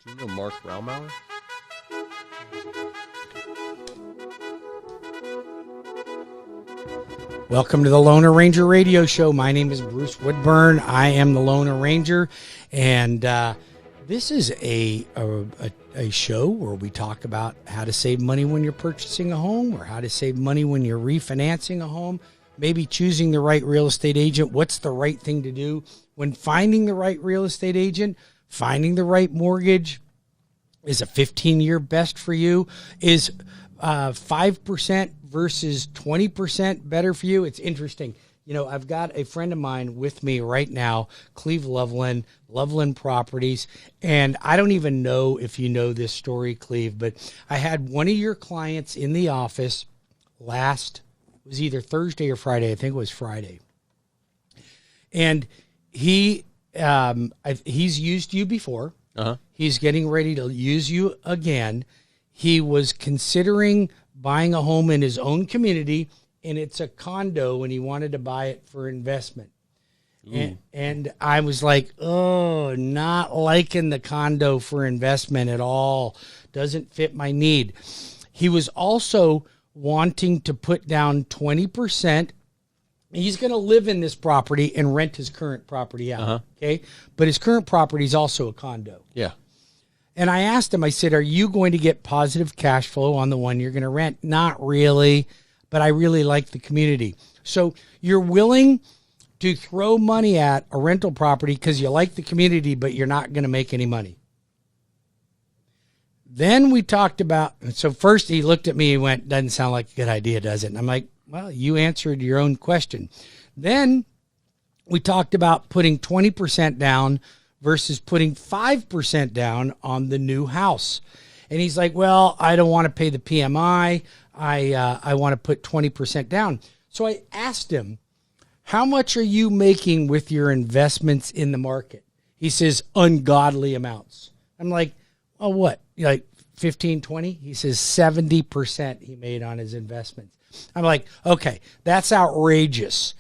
Do you know Mark Raumauer? Welcome to the Loner Ranger Radio Show. My name is Bruce Woodburn. I am the Loner Ranger, and this is a show where we talk about how to save money when you're purchasing a home, or how to save money when you're refinancing a home, maybe choosing the right real estate agent. What's the right thing to do when finding the right real estate agent, finding the right mortgage? Is a 15-year best for you? Is 5% versus 20% better for you? It's interesting. You know, I've got a friend of mine with me right now, Cleve Loveland Properties, and I don't even know if you know this story, Cleve, but I had one of your clients in the office it was either Thursday or Friday. I think it was Friday. And he's used you before. Uh-huh. He's getting ready to use you again. He was considering buying a home in his own community, and it's a condo, and he wanted to buy it for investment. And I was like, oh, not liking the condo for investment at all. Doesn't fit my need. He was also wanting to put down 20%. He's going to live in this property and rent his current property out. Uh-huh. Okay. But his current property is also a condo. Yeah. And I asked him, I said, are you going to get positive cash flow on the one you're going to rent? Not really, but I really like the community. So you're willing to throw money at a rental property because you like the community, but you're not going to make any money. Then we talked about, so first he looked at me and went, doesn't sound like a good idea, does it? And I'm like, well, you answered your own question. Then we talked about putting 20% down versus putting 5% down on the new house. And he's like, well, I don't want to pay the PMI. I want to put 20% down. So I asked him, how much are you making with your investments in the market? He says, ungodly amounts. I'm like, oh, what? Like 15, 20? He says 70% he made on his investments. I'm like, okay, that's outrageous.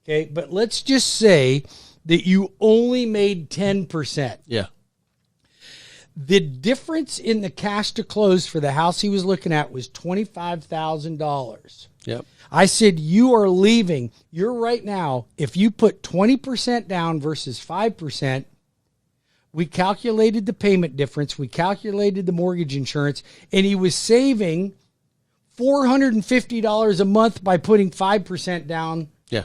Okay, but let's just say that you only made 10%. Yeah. The difference in the cash to close for the house he was looking at was $25,000. Yep. I said, you are leaving. You're right now, if you put 20% down versus 5%, we calculated the payment difference. We calculated the mortgage insurance, and he was saving $450 a month by putting 5% down. Yeah.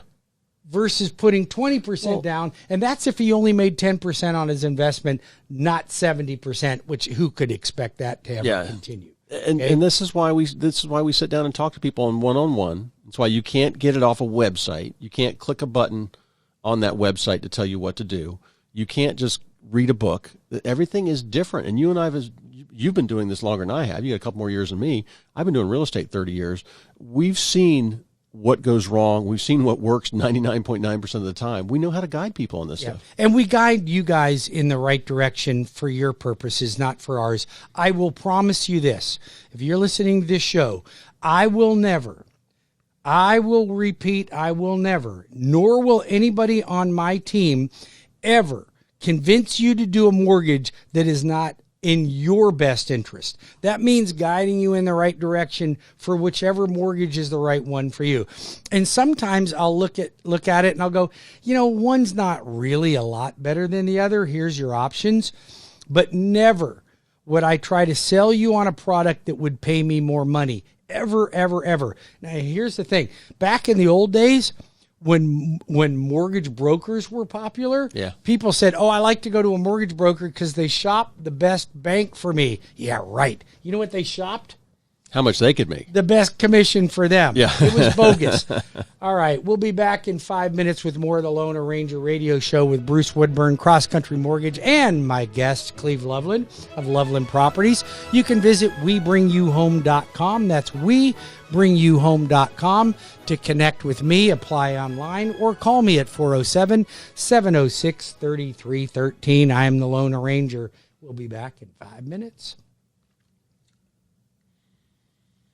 Versus putting 20% down, and that's if he only made 10% on his investment, not 70%. Which who could expect that to ever continue? And this is why we sit down and talk to people on one-on-one. That's why you can't get it off a website. You can't click a button on that website to tell you what to do. You can't just read a book. Everything is different. And you and I you've been doing this longer than I have. You got a couple more years than me. I've been doing real estate 30 years. We've seen what goes wrong. We've seen what works 99.9% of the time. We know how to guide people on this stuff. And we guide you guys in the right direction for your purposes, not for ours. I will promise you this. If you're listening to this show, I will never, nor will anybody on my team ever convince you to do a mortgage that is not in your best interest. That means guiding you in the right direction for whichever mortgage is the right one for you. And sometimes I'll look at it and I'll go, one's not really a lot better than the other. Here's your options. But never would I try to sell you on a product that would pay me more money. Ever, ever, ever. Now, here's the thing. Back in the old days, when mortgage brokers were popular, people said, oh, I like to go to a mortgage broker because they shop the best bank for me. Yeah, right. You know what they shopped? How much they could make. The best commission for them. Yeah. It was bogus. All right. We'll be back in 5 minutes with more of the Loner Ranger Radio Show with Bruce Woodburn, CrossCountry Mortgage, and my guest, Cleve Loveland of Loveland Properties. You can visit WeBringYouHome.com. That's WeBringYouHome.com to connect with me, apply online, or call me at 407-706-3313. I am the Loner Ranger. We'll be back in 5 minutes.